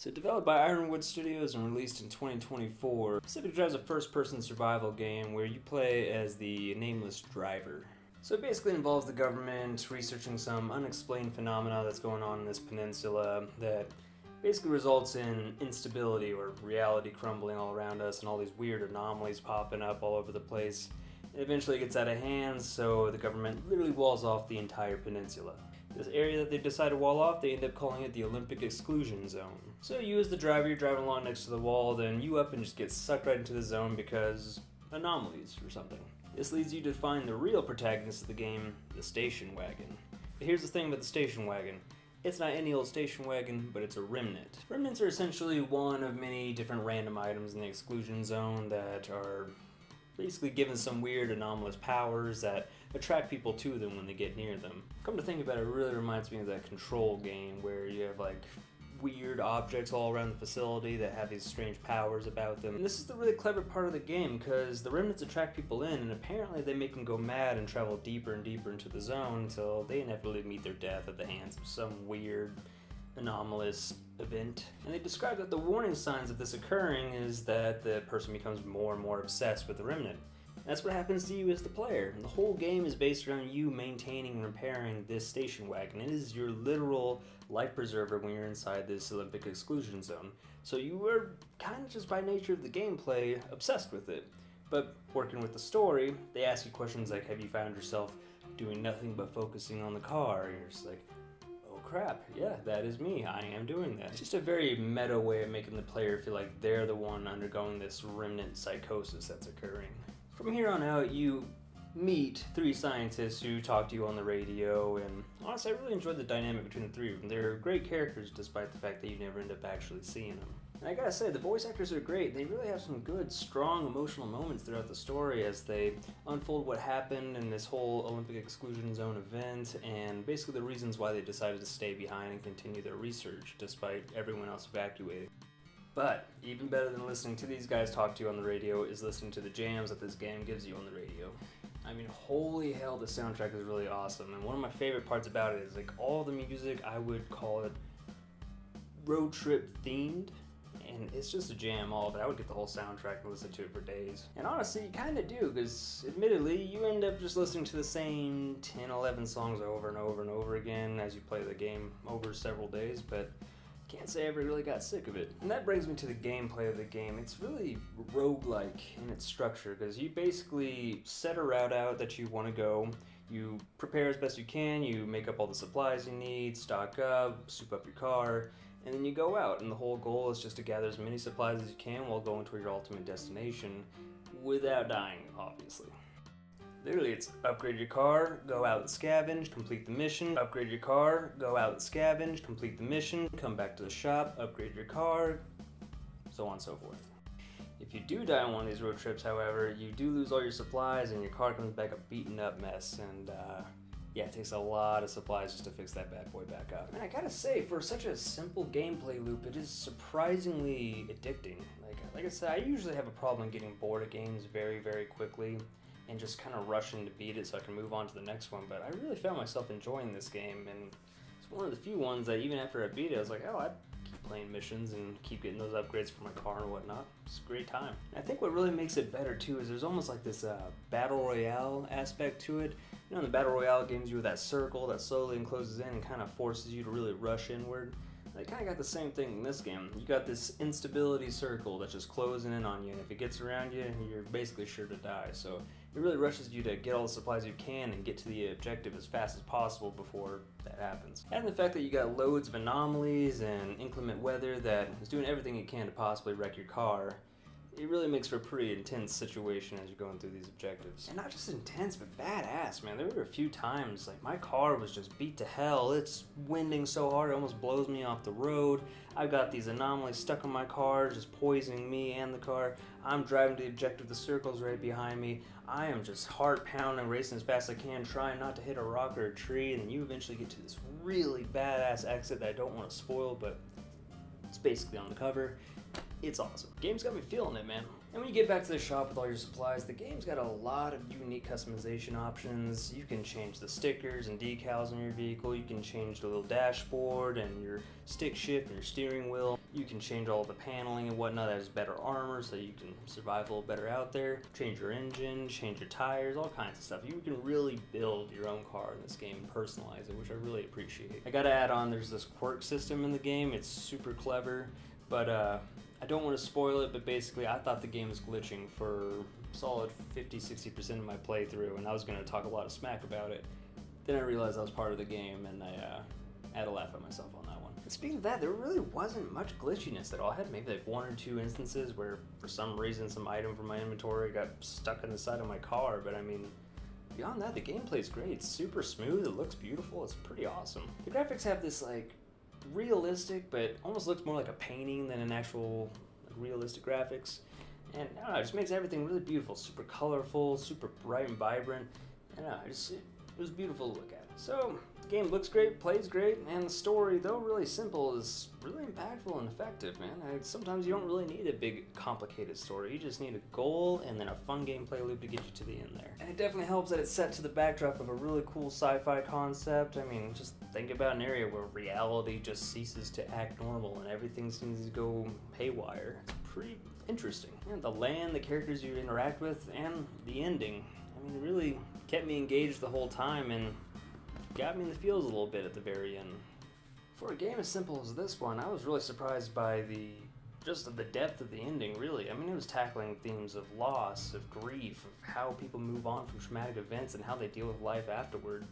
So developed by Ironwood Studios and released in 2024, Pacific Drive is a first-person survival game where you play as the nameless driver. So it basically involves the government researching some unexplained phenomena that's going on in this peninsula that basically results in instability or reality crumbling all around us and all these weird anomalies popping up all over the place. It eventually gets out of hand, so the government literally walls off the entire peninsula. This area that they decide to wall off, they end up calling it the Olympic Exclusion Zone. So you as the driver, you're driving along next to the wall, then you up and just get sucked right into the zone because anomalies or something. This leads you to find the real protagonist of the game, the station wagon. But here's the thing about the station wagon. It's not any old station wagon, but it's a remnant. Remnants are essentially one of many different random items in the exclusion zone that are basically given some weird anomalous powers that attract people to them when they get near them. Come to think about it, it really reminds me of that Control game where you have like weird objects all around the facility that have these strange powers about them. And this is the really clever part of the game because the remnants attract people in and apparently they make them go mad and travel deeper and deeper into the zone until they inevitably meet their death at the hands of some weird anomalous event. And they describe that the warning signs of this occurring is that the person becomes more and more obsessed with the remnant. That's what happens to you as the player. And the whole game is based around you maintaining and repairing this station wagon. It is your literal life preserver when you're inside this Olympic exclusion zone. So you are kind of just by nature of the gameplay obsessed with it. But working with the story, they ask you questions like, have you found yourself doing nothing but focusing on the car? And you're just like, oh crap, yeah, that is me. I am doing that. It's just a very meta way of making the player feel like they're the one undergoing this remnant psychosis that's occurring. From here on out, you meet three scientists who talk to you on the radio, and honestly, I really enjoyed the dynamic between the three of them. They're great characters despite the fact that you never end up actually seeing them. And I gotta say, the voice actors are great. They really have some good, strong, emotional moments throughout the story as they unfold what happened in this whole Olympic Exclusion Zone event, and basically the reasons why they decided to stay behind and continue their research despite everyone else evacuating. But even better than listening to these guys talk to you on the radio is listening to the jams that this game gives you on the radio. I mean, holy hell, the soundtrack is really awesome, and one of my favorite parts about it is like all the music, I would call it road trip themed, and it's just a jam, all of it. I would get the whole soundtrack and listen to it for days. And honestly, you kind of do, because admittedly, you end up just listening to the same 10, 11 songs over and over and over again as you play the game over several days, but can't say I ever really got sick of it. And that brings me to the gameplay of the game. It's really roguelike in its structure because you basically set a route out that you want to go, you prepare as best you can, you make up all the supplies you need, stock up, soup up your car, and then you go out. And the whole goal is just to gather as many supplies as you can while going to your ultimate destination without dying, obviously. Literally, it's upgrade your car, go out and scavenge, complete the mission, upgrade your car, go out and scavenge, complete the mission, come back to the shop, upgrade your car, so on and so forth. If you do die on one of these road trips, however, you do lose all your supplies and your car comes back a beaten up mess, and yeah, it takes a lot of supplies just to fix that bad boy back up. And I gotta say, for such a simple gameplay loop, it is surprisingly addicting. Like I said, I usually have a problem getting bored of games very, very quickly and just kind of rushing to beat it so I can move on to the next one, but I really found myself enjoying this game, and it's one of the few ones that even after I beat it, I was like, oh, I'd keep playing missions and keep getting those upgrades for my car and whatnot. It's a great time. And I think what really makes it better too is there's almost like this battle royale aspect to it. You know, in the battle royale games, you have that circle that slowly encloses in and kind of forces you to really rush inward. They kind of got the same thing in this game. You got this instability circle that's just closing in on you, and if it gets around you, you're basically sure to die. So it really rushes you to get all the supplies you can and get to the objective as fast as possible before that happens. And the fact that you got loads of anomalies and inclement weather that is doing everything it can to possibly wreck your car, it really makes for a pretty intense situation as you're going through these objectives. And not just intense, but badass, man. There were a few times, like, my car was just beat to hell. It's winding so hard, it almost blows me off the road. I've got these anomalies stuck in my car, just poisoning me and the car. I'm driving to the objective, the circle's right behind me. I am just heart pounding, racing as fast as I can, trying not to hit a rock or a tree, and then you eventually get to this really badass exit that I don't want to spoil, but it's basically on the cover. it's awesome. Game's got me feeling it, man. And when you get back to the shop with all your supplies, the game's got a lot of unique customization options. You can change the stickers and decals on your vehicle. You can change the little dashboard and your stick shift and your steering wheel. You can change all the paneling and whatnot that has better armor so you can survive a little better out there. Change your engine, change your tires, all kinds of stuff. You can really build your own car in this game and personalize it, which I really appreciate. I gotta add on, there's this quirk system in the game. It's super clever, but I don't want to spoil it, but basically I thought the game was glitching for a solid 50-60% of my playthrough, and I was going to talk a lot of smack about it. Then I realized I was part of the game, and I had to laugh at myself on that one. And speaking of that, there really wasn't much glitchiness at all. I had maybe like 1 or 2 instances where for some reason some item from my inventory got stuck in the side of my car, but I mean, beyond that, the gameplay's great. It's super smooth, it looks beautiful, it's pretty awesome. The graphics have this like realistic, but almost looks more like a painting than an actual like, realistic graphics. And I don't know, it just makes everything really beautiful, super colorful, super bright and vibrant. I don't know, it was beautiful to look at. So, the game looks great, plays great, and the story, though really simple, is really impactful and effective, man. Sometimes you don't really need a big, complicated story. You just need a goal and then a fun gameplay loop to get you to the end there. And it definitely helps that it's set to the backdrop of a really cool sci-fi concept. I mean, just think about an area where reality just ceases to act normal and everything seems to go haywire. It's pretty interesting. And the land, the characters you interact with, and the ending. I mean, it really kept me engaged the whole time and got me in the feels a little bit at the very end. For a game as simple as this one, I was really surprised by the depth of the ending, really. I mean, it was tackling themes of loss, of grief, of how people move on from traumatic events and how they deal with life afterward,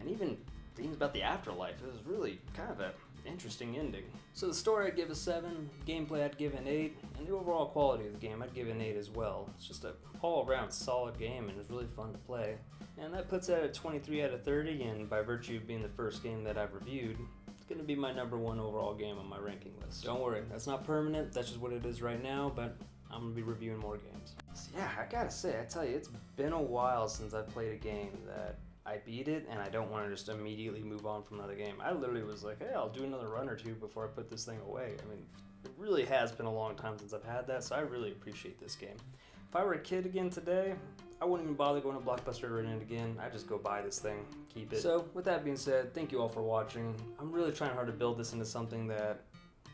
and even themes about the afterlife. It was really kind of an interesting ending. So the story I'd give a 7, gameplay I'd give an 8, and the overall quality of the game I'd give an 8 as well. It's just a all-around solid game and it's really fun to play. And that puts it at a 23 out of 30, and by virtue of being the first game that I've reviewed, it's going to be my #1 overall game on my ranking list. Don't worry, that's not permanent, that's just what it is right now, but I'm going to be reviewing more games. So yeah, I gotta say, I tell you, it's been a while since I've played a game that I beat it, and I don't want to just immediately move on from another game. I literally was like, hey, I'll do another run or 2 before I put this thing away. I mean, it really has been a long time since I've had that, so I really appreciate this game. If I were a kid again today, I wouldn't even bother going to Blockbuster or renting it again. I'd just go buy this thing, keep it. So, with that being said, thank you all for watching. I'm really trying hard to build this into something that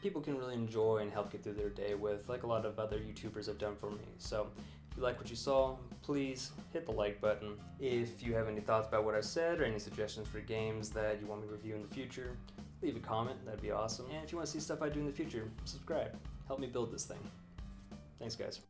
people can really enjoy and help get through their day with, like a lot of other YouTubers have done for me. So, if you like what you saw, please hit the like button. If you have any thoughts about what I said or any suggestions for games that you want me to review in the future, leave a comment, that'd be awesome. And if you want to see stuff I do in the future, subscribe. Help me build this thing. Thanks, guys.